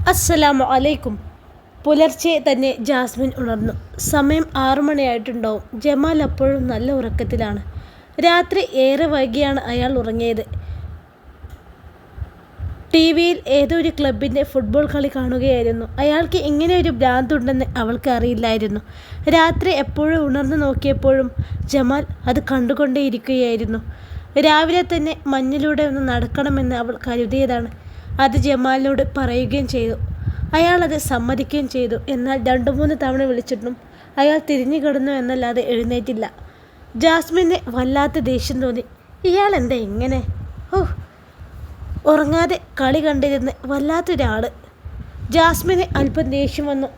അസ്സലാമു അലൈക്കും. പുലർച്ചെ തന്നെ ജാസ്മിൻ ഉണർന്നു. സമയം 6 മണിയായിട്ടുണ്ടാവും. ജമാൽ അപ്പോഴും നല്ല ഉറക്കത്തിലാണ്. രാത്രി ഏറെ വൈകിയാണ് അയാൾ ഉറങ്ങിയത്. ടിവിയിൽ ഏതോ ഒരു ക്ലബിൻ്റെ ഫുട്ബോൾ കളി കാണുകയായിരുന്നു. അയാൾക്ക് ഇങ്ങനെ ഒരു ഭ്രാന്തുണ്ടെന്ന് അവൾക്ക് അറിയില്ലായിരുന്നു. രാത്രി എപ്പോഴും ഉണർന്നു നോക്കിയപ്പോഴും ജമാൽ അത് കണ്ടുകൊണ്ടേയിരിക്കുകയായിരുന്നു. രാവിലെ തന്നെ മഞ്ഞിലൂടെ ഒന്ന് നടക്കണമെന്ന് അവൾ കരുതിയതാണ്. അത് ജമാലിനോട് പറയുകയും ചെയ്തു. അയാളത് സമ്മതിക്കുകയും ചെയ്തു. എന്നാൽ 2-3 തവണ വിളിച്ചിട്ടും അയാൾ തിരിഞ്ഞു കിടന്നു എന്നല്ലാതെ എഴുന്നേറ്റില്ല. ജാസ്മിന് വല്ലാത്ത ദേഷ്യം തോന്നി. ഇയാൾ എന്താ ഇങ്ങനെ? ഉറങ്ങാതെ കളി കണ്ടിരുന്ന് വല്ലാത്തൊരാൾ. ജാസ്മിന് അല്പം ദേഷ്യം വന്നു.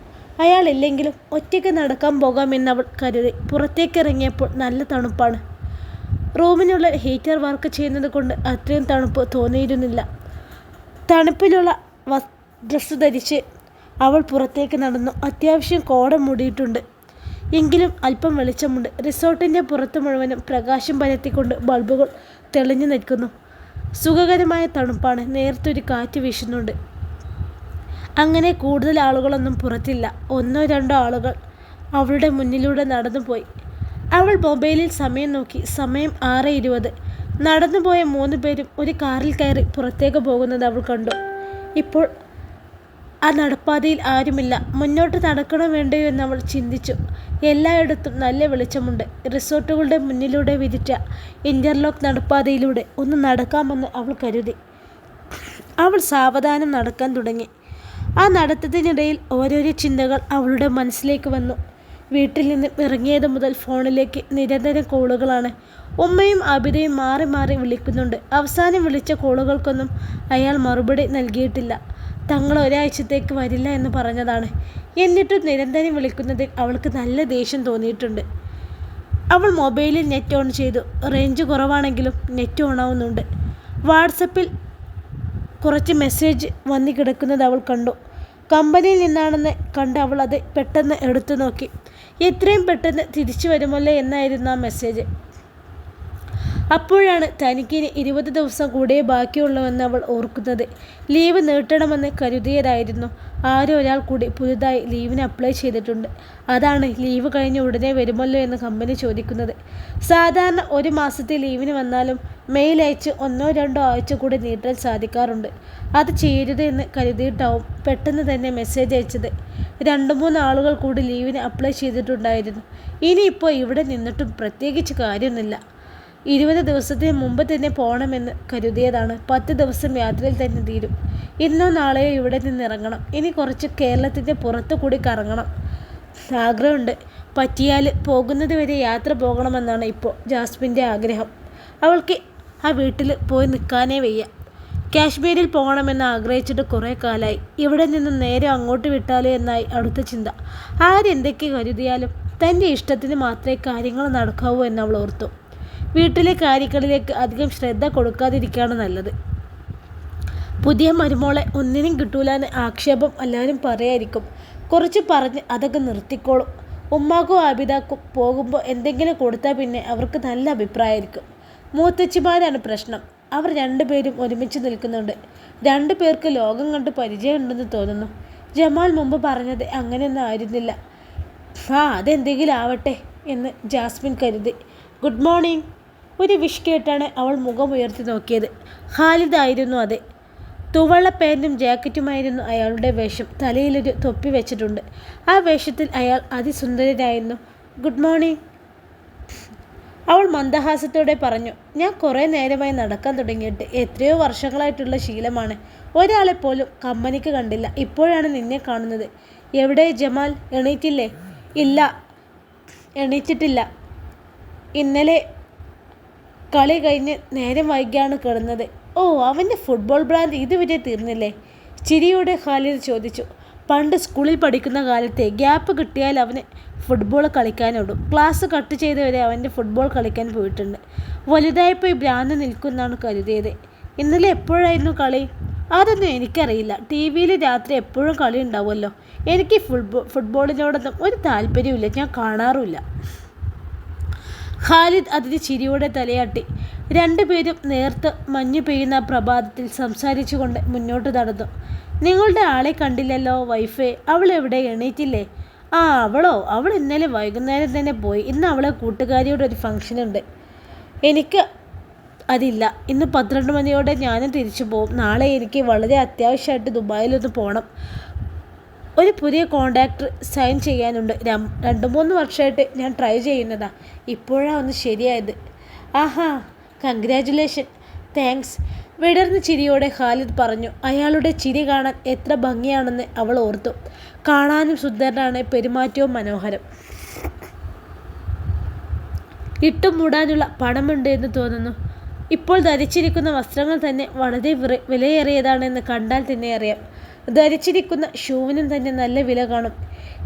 അയാളില്ലെങ്കിലും ഒറ്റയ്ക്ക് നടക്കാൻ പോകാമെന്നവൾ കരുതി. പുറത്തേക്കിറങ്ങിയപ്പോൾ നല്ല തണുപ്പാണ്. റൂമിനുള്ള ഹീറ്റർ വർക്ക് ചെയ്യുന്നത് കൊണ്ട് അത്രയും തണുപ്പ് തോന്നിയിരുന്നില്ല. തണുപ്പിലുള്ള ഡ്രസ്സ് ധരിച്ച് അവൾ പുറത്തേക്ക് നടന്നു. അത്യാവശ്യം കോട മൂടിയിട്ടുണ്ട്. എങ്കിലും അല്പം വെളിച്ചമുണ്ട്. റിസോർട്ടിൻ്റെ പുറത്ത് മുഴുവനും പ്രകാശം പരത്തിക്കൊണ്ട് ബൾബുകൾ തെളിഞ്ഞു നിൽക്കുന്നു. സുഖകരമായ തണുപ്പാണ്. നേർത്തൊരു കാറ്റ് വീശുന്നുണ്ട്. അങ്ങനെ കൂടുതൽ ആളുകളൊന്നും പുറത്തില്ല. 1-2 ആളുകൾ അവളുടെ മുന്നിലൂടെ നടന്നുപോയി. അവൾ മൊബൈലിൽ സമയം നോക്കി. സമയം 6:20. നടന്നുപോയ 3 പേരും ഒരു കാറിൽ കയറി പുറത്തേക്ക് പോകുന്നത് അവൾ കണ്ടു. ഇപ്പോൾ ആ നടപ്പാതയിൽ ആരുമില്ല. മുന്നോട്ട് നടക്കണോ വേണ്ടയോ എന്ന് അവൾ ചിന്തിച്ചു. എല്ലായിടത്തും നല്ല വെളിച്ചമുണ്ട്. റിസോർട്ടുകളുടെ മുന്നിലൂടെ വിരിച്ച ഇൻ്റർലോക്ക് നടപ്പാതയിലൂടെ ഒന്ന് നടക്കാമെന്ന് അവൾ കരുതി. അവൾ സാവധാനം നടക്കാൻ തുടങ്ങി. ആ നടത്തത്തിനിടയിൽ ഓരോരോ ചിന്തകൾ അവളുടെ മനസ്സിലേക്ക് വന്നു. വീട്ടിൽ നിന്ന് ഇറങ്ങിയത് മുതൽ ഫോണിലേക്ക് നിരന്തരം കോളുകളാണ്. ഉമ്മയും ആബിദയും മാറി മാറി വിളിക്കുന്നുണ്ട്. അവസാനം വിളിച്ച കോളുകൾക്കൊന്നും അയാൾ മറുപടി നൽകിയിട്ടില്ല. തങ്ങൾ ഒരാഴ്ചത്തേക്ക് വരില്ല എന്ന് പറഞ്ഞതാണ്. എന്നിട്ടും നിരന്തരം വിളിക്കുന്നതിൽ അവൾക്ക് നല്ല ദേഷ്യം തോന്നിയിട്ടുണ്ട്. അവൾ മൊബൈലിൽ നെറ്റ് ഓൺ ചെയ്തു. റേഞ്ച് കുറവാണെങ്കിലും നെറ്റ് ഓൺ ആവുന്നുണ്ട്. വാട്സപ്പിൽ കുറച്ച് മെസ്സേജ് വന്നു കിടക്കുന്നത് അവൾ കണ്ടു. കമ്പനിയിൽ നിന്നാണെന്ന് കണ്ട് അവൾ അത് പെട്ടെന്ന് എടുത്തു നോക്കി. എത്രയും പെട്ടെന്ന് തിരിച്ചു വരുമല്ലോ എന്നായിരുന്നു ആ മെസ്സേജ്. അപ്പോഴാണ് തനിക്കിനി 20 ദിവസം കൂടെ ബാക്കിയുള്ളൂവെന്ന് അവൾ ഓർക്കുന്നത്. ലീവ് നീട്ടണമെന്ന് കരുതിയതായിരുന്നു. ആരോ ഒരാൾ കൂടി പുതുതായി ലീവിന് അപ്ലൈ ചെയ്തിട്ടുണ്ട്. അതാണ് ലീവ് കഴിഞ്ഞ് ഉടനെ വരുമല്ലോ എന്ന് കമ്പനി ചോദിക്കുന്നത്. സാധാരണ 1 മാസത്തെ ലീവിന് വന്നാലും മെയിൽ അയച്ച് 1-2 ആഴ്ച കൂടി നീട്ടാൻ സാധിക്കാറുണ്ട്. അത് ചെയ്യരുത് എന്ന് കരുതിയിട്ടാവും പെട്ടെന്ന് തന്നെ മെസ്സേജ് അയച്ചത്. 2-3 ആളുകൾ കൂടി ലീവിന് അപ്ലൈ ചെയ്തിട്ടുണ്ടായിരുന്നു. ഇനിയിപ്പോൾ ഇവിടെ നിന്നിട്ടും പ്രത്യേകിച്ച് കാര്യമൊന്നുമില്ല. 20 ദിവസത്തിന് മുമ്പ് തന്നെ പോകണമെന്ന് കരുതിയതാണ്. 10 ദിവസം യാത്രയിൽ തന്നെ തീരും. ഇന്നോ നാളെയോ ഇവിടെ നിന്ന് ഇറങ്ങണം. ഇനി കുറച്ച് കേരളത്തിൻ്റെ പുറത്തു കൂടി കറങ്ങണം. ആഗ്രഹമുണ്ട്. പറ്റിയാൽ പോകുന്നത് വരെ യാത്ര പോകണമെന്നാണ് ഇപ്പോൾ ജാസ്മിൻ്റെ ആഗ്രഹം. അവൾക്ക് ആ വീട്ടിൽ പോയി നിൽക്കാനേ വയ്യ. കാശ്മീരിൽ പോകണമെന്ന് ആഗ്രഹിച്ചിട്ട് കുറേ കാലമായി. ഇവിടെ നിന്നും നേരെ അങ്ങോട്ട് വിട്ടാലോ എന്നായി അടുത്ത ചിന്ത. ആരെന്തൊക്കെ കരുതിയാലും തൻ്റെ ഇഷ്ടത്തിന് മാത്രമേ കാര്യങ്ങൾ നടക്കാവൂ എന്നവൾ ഓർത്തു. വീട്ടിലെ കാര്യങ്ങളിലേക്ക് അധികം ശ്രദ്ധ കൊടുക്കാതിരിക്കുകയാണ് നല്ലത്. പുതിയ മരുമോളെ ഒന്നിനും കിട്ടൂല എന്ന് ആക്ഷേപം എല്ലാവരും പറയായിരിക്കും. കുറച്ച് പറഞ്ഞ് അതൊക്കെ നിർത്തിക്കോളും. ഉമ്മാക്കും ആബിദാക്കും പോകുമ്പോൾ എന്തെങ്കിലും കൊടുത്താൽ പിന്നെ അവർക്ക് നല്ല അഭിപ്രായമായിരിക്കും. മൂത്തച്ചിമാരാണ് പ്രശ്നം. അവർ 2 പേരും ഒരുമിച്ച് നിൽക്കുന്നുണ്ട്. 2 പേർക്ക് ലോകം കണ്ട് പരിചയമുണ്ടെന്ന് തോന്നുന്നു. ജമാൽ മുമ്പ് പറഞ്ഞത് അങ്ങനെയൊന്നും ആയിരുന്നില്ല. അതെന്തെങ്കിലും ആവട്ടെ എന്ന് ജാസ്മിൻ കരുതി. Good morning. ഒരു വിഷ് കേട്ടാണ് അവൾ മുഖം ഉയർത്തി നോക്കിയത്. ഖാലിദ് ആയിരുന്നു അത്. തുവള്ള പാൻറ്റും ജാക്കറ്റുമായിരുന്നു അയാളുടെ വേഷം. തലയിലൊരു തൊപ്പി വെച്ചിട്ടുണ്ട്. ആ വേഷത്തിൽ അയാൾ അതിസുന്ദരനായിരുന്നു. ഗുഡ് മോർണിംഗ്, അവൾ മന്ദഹാസത്തോടെ പറഞ്ഞു. ഞാൻ കുറേ നേരമായി നടക്കാൻ തുടങ്ങിയിട്ട്. എത്രയോ വർഷങ്ങളായിട്ടുള്ള ശീലമാണ്. ഒരാളെപ്പോലും കമ്പനിക്ക് കണ്ടില്ല. ഇപ്പോഴാണ് നിന്നെ കാണുന്നത്. എവിടെ ജമാൽ? എണീറ്റില്ലേ? ഇല്ല, എണീറ്റിട്ടില്ല. ഇന്നലെ കളി കഴിഞ്ഞ് നേരം വൈകിയാണ് കിടന്നത്. അവൻ്റെ ഫുട്ബോൾ ഭ്രാന്ത് ഇതുവരെ തീർന്നില്ലേ? ചിരിയോടെ ഖാലിദ് ചോദിച്ചു. പണ്ട് സ്കൂളിൽ പഠിക്കുന്ന കാലത്തെ ഗ്യാപ്പ് കിട്ടിയാൽ അവന് ഫുട്ബോൾ കളിക്കാനോടും. ക്ലാസ് കട്ട് ചെയ്തവരെ അവൻ്റെ ഫുട്ബോൾ കളിക്കാൻ പോയിട്ടുണ്ട്. വലുതായപ്പോൾ ഈ ഭ്രാന്ത് നിൽക്കുമെന്നാണ് കരുതിയത്. ഇന്നലെ എപ്പോഴായിരുന്നു കളി? അതൊന്നും എനിക്കറിയില്ല. TV-യിൽ രാത്രി എപ്പോഴും കളി ഉണ്ടാവുമല്ലോ. എനിക്ക് ഫുട്ബോളിനോടൊന്നും ഒരു താല്പര്യമില്ല. ഞാൻ കാണാറുമില്ല. ഖാലിദ് അതിന് ചിരിയോടെ തലയാട്ടി. 2 പേരും നേർത്ത് മഞ്ഞു പെയ്യുന്ന പ്രഭാതത്തിൽ സംസാരിച്ചുകൊണ്ട് മുന്നോട്ട് നടന്നു. നിങ്ങളുടെ ആളെ കണ്ടില്ലല്ലോ വൈഫേ, അവൾ എവിടെ, എണീറ്റില്ലേ? ആ അവൾ ഇന്നലെ വൈകുന്നേരം തന്നെ പോയി. ഇന്ന് അവളെ കൂട്ടുകാരിയുടെ ഒരു ഫംഗ്ഷനുണ്ട്. എനിക്ക് അതില്ല. ഇന്ന് 12 മണിയോടെ ഞാനും തിരിച്ചു പോകും. നാളെ എനിക്ക് വളരെ അത്യാവശ്യമായിട്ട് ദുബായിലൊന്ന് പോകണം. ഒരു പുതിയ കോൺട്രാക്ട് സൈൻ ചെയ്യാനുണ്ട്. 2-3 വർഷമായിട്ട് ഞാൻ ട്രൈ ചെയ്യുന്നതാ. ഇപ്പോഴാണ് ഒന്ന് ശരിയായത്. ആഹാ, കൺഗ്രാജുലേഷൻ. താങ്ക്സ്. വിടർന്ന ചിരിയോടെ ഖാലിദ് പറഞ്ഞു. അയാളുടെ ചിരി കാണാൻ എത്ര ഭംഗിയാണെന്ന് അവൾ ഓർത്തു. കാണാനും സുന്ദരനാണ്, പെരുമാറ്റവും മനോഹരം. ഇട്ടും മൂടാനുള്ള പണമുണ്ട് എന്ന് തോന്നുന്നു. ഇപ്പോൾ ധരിച്ചിരിക്കുന്ന വസ്ത്രങ്ങൾ തന്നെ വളരെ വിലയേറിയതാണെന്ന് കണ്ടാൽ തന്നെ അറിയാം. ധരിച്ചിരിക്കുന്ന ഷൂവിനും തന്നെ നല്ല വില കാണും.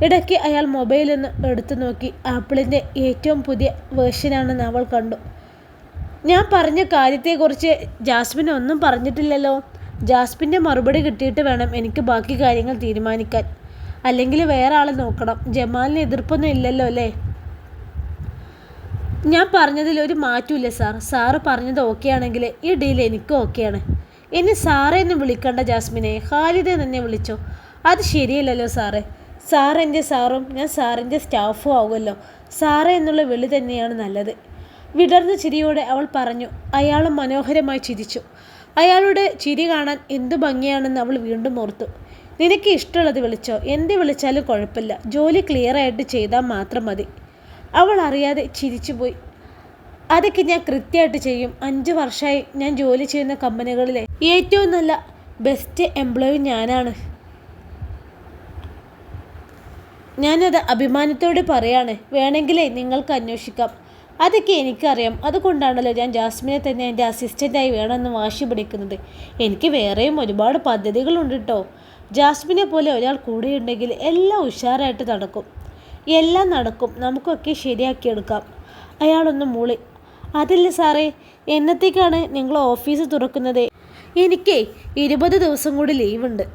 ഇടയ്ക്ക് അയാൾ മൊബൈലൊന്ന് എടുത്തു നോക്കി. ആപ്പിളിൻ്റെ ഏറ്റവും പുതിയ വേർഷനാണെന്ന് അവൾ കണ്ടു. ഞാൻ പറഞ്ഞ കാര്യത്തെക്കുറിച്ച് ജാസ്മിൻ ഒന്നും പറഞ്ഞിട്ടില്ലല്ലോ. ജാസ്മിൻ്റെ മറുപടി കിട്ടിയിട്ട് വേണം എനിക്ക് ബാക്കി കാര്യങ്ങൾ തീരുമാനിക്കാൻ. അല്ലെങ്കിൽ വേറെ ആളെ നോക്കണം. ജമാലിന് എതിർപ്പൊന്നും ഇല്ലല്ലോ അല്ലേ? ഞാൻ പറഞ്ഞതിൽ ഒരു മാറ്റമില്ല സാർ. സാറ് പറഞ്ഞത് ഓക്കെ ആണെങ്കിൽ ഈ ഡീൽ എനിക്കും ഓക്കെയാണ്. ഇനി സാറേ എന്ന് വിളിക്കണ്ട ജാസ്മിനെ, ഖാലിദെ തന്നെ വിളിച്ചോ. അത് ശരിയല്ലല്ലോ സാറേ. സാർ എൻ്റെ സാറും ഞാൻ സാറിൻ്റെ സ്റ്റാഫും ആവുമല്ലോ. സാറേ എന്നുള്ള വിളി തന്നെയാണ് നല്ലത്. വിടർന്ന ചിരിയോടെ അവൾ പറഞ്ഞു. അയാളും മനോഹരമായി ചിരിച്ചു. അയാളുടെ ചിരി കാണാൻ എന്തു ഭംഗിയാണെന്ന് അവൾ വീണ്ടും ഓർത്തു. നിനക്ക് ഇഷ്ടമുള്ളത് വിളിച്ചോ, എന്ത് വിളിച്ചാലും കുഴപ്പമില്ല. ജോലി ക്ലിയറായിട്ട് ചെയ്താൽ മാത്രം മതി. അവൾ അറിയാതെ ചിരിച്ചുപോയി. അതൊക്കെ ഞാൻ കൃത്യമായിട്ട് ചെയ്യും. 5 വർഷമായി ഞാൻ ജോലി ചെയ്യുന്ന കമ്പനികളിലെ ഏറ്റവും നല്ല ബെസ്റ്റ് എംപ്ലോയി ഞാനാണ്. ഞാനത് അഭിമാനത്തോടെ പറയാണ്. വേണമെങ്കിലേ നിങ്ങൾക്ക് അന്വേഷിക്കാം. അതൊക്കെ എനിക്കറിയാം. അതുകൊണ്ടാണല്ലോ ഞാൻ ജാസ്മിനെ തന്നെ എൻ്റെ അസിസ്റ്റൻ്റായി വേണമെന്ന് വാശി പിടിക്കുന്നത്. എനിക്ക് വേറെയും ഒരുപാട് പദ്ധതികളുണ്ട് കേട്ടോ. ജാസ്മിനെ പോലെ ഒരാൾ കൂടെയുണ്ടെങ്കിൽ എല്ലാം ഉഷാറായിട്ട് നടക്കും. എല്ലാം നടക്കും. നമുക്കൊക്കെ ശരിയാക്കിയെടുക്കാം. അയാളൊന്ന് മൂളി. അതില്ല സാറേ, എന്നത്തേക്കാണ് നിങ്ങൾ ഓഫീസ് തുറക്കുന്നത്? എനിക്ക് 20 ദിവസം കൂടി ലീവുണ്ട്.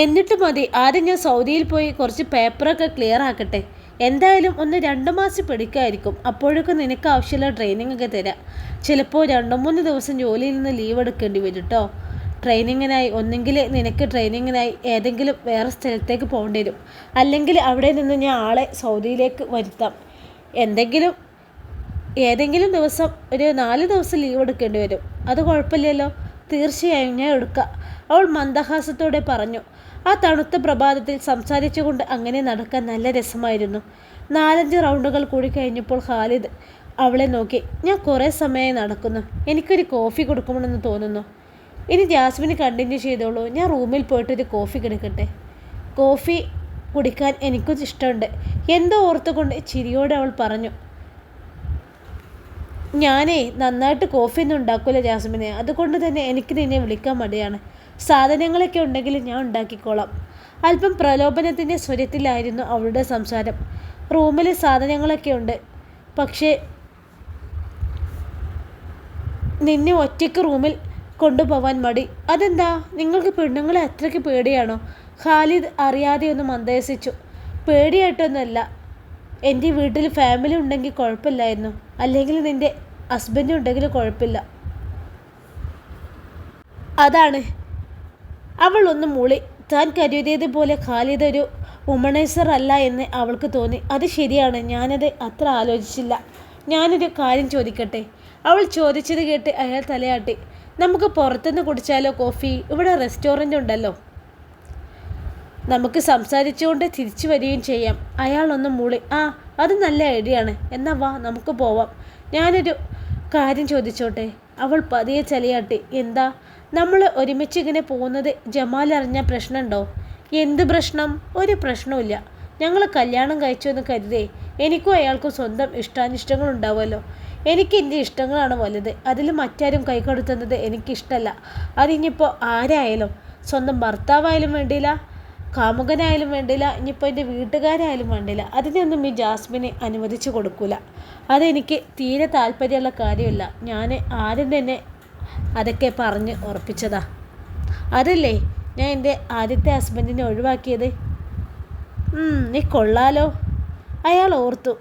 എന്നിട്ട് മതി. ആദ്യം ഞാൻ സൗദിയിൽ പോയി കുറച്ച് പേപ്പറൊക്കെ ക്ലിയർ ആക്കട്ടെ. എന്തായാലും 1-2 മാസം പിടിക്കായിരിക്കും. അപ്പോഴൊക്കെ നിനക്ക് ആവശ്യമുള്ള ട്രെയിനിങ് ഒക്കെ തരാം. ചിലപ്പോൾ 2-3 ദിവസം ജോലിയിൽ നിന്ന് ലീവ് എടുക്കേണ്ടി വരും കേട്ടോ. ട്രെയിനിങ്ങിനായി. ഒന്നെങ്കിൽ നിനക്ക് ട്രെയിനിങ്ങിനായി ഏതെങ്കിലും വേറെ സ്ഥലത്തേക്ക് പോകേണ്ടി വരും. അല്ലെങ്കിൽ അവിടെ നിന്ന് ഞാൻ ആളെ സൗദിയിലേക്ക് വരുത്താം. ഏതെങ്കിലും ദിവസം ഒരു 4 ദിവസം ലീവ് എടുക്കേണ്ടി വരും. അത് കുഴപ്പമില്ലല്ലോ. തീർച്ചയായും ഞാൻ എടുക്കാം, അവൾ മന്ദഹാസത്തോടെ പറഞ്ഞു. ആ തണുത്ത പ്രഭാതത്തിൽ സംസാരിച്ചുകൊണ്ട് അങ്ങനെ നടക്കാൻ നല്ല രസമായിരുന്നു. 4-5 റൗണ്ടുകൾ കൂടി കഴിഞ്ഞപ്പോൾ ഖാലിദ് അവളെ നോക്കി. ഞാൻ കുറേ സമയമായി നടക്കുന്നു. എനിക്കൊരു കോഫി കൊടുക്കണമെന്ന് തോന്നുന്നു. ഇനി ജാസ്മിന് കണ്ടിന്യൂ ചെയ്തോളൂ. ഞാൻ റൂമിൽ പോയിട്ടൊരു കോഫി കിടക്കട്ടെ. കോഫി കുടിക്കാൻ എനിക്കും ഇഷ്ടമുണ്ട്. എന്തോ ഓർത്തുകൊണ്ട് ചിരിയോടെ അവൾ പറഞ്ഞു. ഞാനേ നന്നായിട്ട് കോഫിയൊന്നും ഉണ്ടാക്കില്ല ജാസ്മിനെ. അതുകൊണ്ട് തന്നെ എനിക്ക് നിന്നെ വിളിക്കാൻ മടിയാണ്. സാധനങ്ങളൊക്കെ ഉണ്ടെങ്കിൽ ഞാൻ ഉണ്ടാക്കിക്കോളാം. അല്പം പ്രലോഭനത്തിൻ്റെ സ്വരത്തിലായിരുന്നു അവളുടെ സംസാരം. റൂമിൽ സാധനങ്ങളൊക്കെ ഉണ്ട്. പക്ഷേ നിന്നെ ഒറ്റയ്ക്ക് റൂമിൽ കൊണ്ടുപോവാൻ മടി. അതെന്താ? നിങ്ങൾക്ക് പെണ്ണുങ്ങളെ അത്രയ്ക്ക് പേടിയാണോ? ഖാലിദ് അറിയാതെ ഒന്ന് മന്ദഹസിച്ചു. പേടിയായിട്ടൊന്നുമല്ല. എൻ്റെ വീട്ടിൽ ഫാമിലി ഉണ്ടെങ്കിൽ കുഴപ്പമില്ലായിരുന്നു. അല്ലെങ്കിൽ നിൻ്റെ ഹസ്ബൻഡ് ഉണ്ടെങ്കിൽ കുഴപ്പമില്ല. അതാണ്. അവൾ ഒന്ന് മൂളി. താൻ കരുതിയതുപോലെ ഖാലിദ് ഒരു വുമണൈസർ അല്ല എന്ന് അവൾക്ക് തോന്നി. അത് ശരിയാണ്. ഞാനത് അത്ര ആലോചിച്ചില്ല. ഞാനൊരു കാര്യം ചോദിക്കട്ടെ? അവൾ ചോദിച്ചത് കേട്ട് അയാൾ തലയാട്ടി. നമുക്ക് പുറത്തുനിന്ന് കുടിച്ചാലോ കോഫി? ഇവിടെ റെസ്റ്റോറൻ്റ് ഉണ്ടല്ലോ. നമുക്ക് സംസാരിച്ചുകൊണ്ട് തിരിച്ചു വരികയും ചെയ്യാം. അയാളൊന്ന് മൂളി. ആ, അത് നല്ല ഐഡിയ ആണ്. എന്നാ വാ, നമുക്ക് പോവാം. ഞാനൊരു കാര്യം ചോദിച്ചോട്ടെ? അവൾ പതിയെ തലയാട്ടി. എന്താ? നമ്മൾ ഒരുമിച്ച് ഇങ്ങനെ പോകുന്നത് ജമാൽ അറിഞ്ഞ പ്രശ്നമുണ്ടോ? എന്ത് പ്രശ്നം? ഒരു പ്രശ്നവുമില്ല. ഞങ്ങൾ കല്യാണം കഴിച്ചു എന്ന് കരുതേ എനിക്കും അയാൾക്കും സ്വന്തം ഇഷ്ടാനിഷ്ടങ്ങളുണ്ടാവുമല്ലോ. എനിക്ക് എൻ്റെ ഇഷ്ടങ്ങളാണ് വലുത്. അതിൽ മറ്റാരും കൈകൊടുത്തുന്നത് എനിക്കിഷ്ടമല്ല. അതിനിപ്പോൾ ആരായാലും, സ്വന്തം ഭർത്താവായാലും വേണ്ടിയില്ല, കാമുകനായാലും വേണ്ടില്ല, ഇനിയിപ്പോൾ എൻ്റെ വീട്ടുകാരായാലും വേണ്ടില്ല. അതിനൊന്നും ഈ ജാസ്മിനെ അനുവദിച്ചു കൊടുക്കില്ല. അതെനിക്ക് തീരെ താല്പര്യമുള്ള കാര്യമില്ല. ഞാൻ ആരും തന്നെ അതൊക്കെ പറഞ്ഞ് ഉറപ്പിച്ചതാ. അതല്ലേ ഞാൻ എൻ്റെ ആദ്യത്തെ ഹസ്ബൻഡിനെ ഒഴിവാക്കിയത്. നീ കൊള്ളാലോ, അയാൾ ഓർത്തു.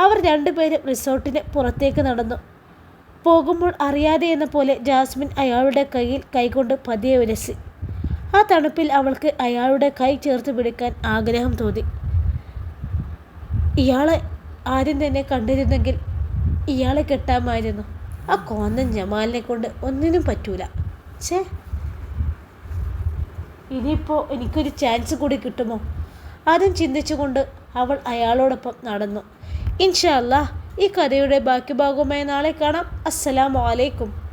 അവർ രണ്ടുപേരും റിസോർട്ടിന് പുറത്തേക്ക് നടന്നു. പോകുമ്പോൾ അറിയാതെ എന്ന പോലെ ജാസ്മിൻ അയാളുടെ കയ്യിൽ കൈകൊണ്ട് പതിയെ ഉരസി. ആ തണുപ്പിൽ അവൾക്ക് അയാളുടെ കൈ ചേർത്ത് പിടിക്കാൻ ആഗ്രഹം തോന്നി. ഇയാളെ ആദ്യം തന്നെ കണ്ടിരുന്നെങ്കിൽ ഇയാളെ കെട്ടാമായിരുന്നു. ആ കോന്നൻ ജമാലിനെ കൊണ്ട് ഒന്നിനും പറ്റൂല. ഛേ, ഇനിയിപ്പോൾ എനിക്കൊരു ചാൻസ് കൂടി കിട്ടുമോ? അതും ചിന്തിച്ചുകൊണ്ട് അവൾ അയാളോടൊപ്പം നടന്നു. ഇൻഷാ അല്ലാഹ് ഈ കഥയുടെ ബാക്കി ഭാഗവുമായി നാളെ കാണാം. അസ്സലാമു അലൈക്കും.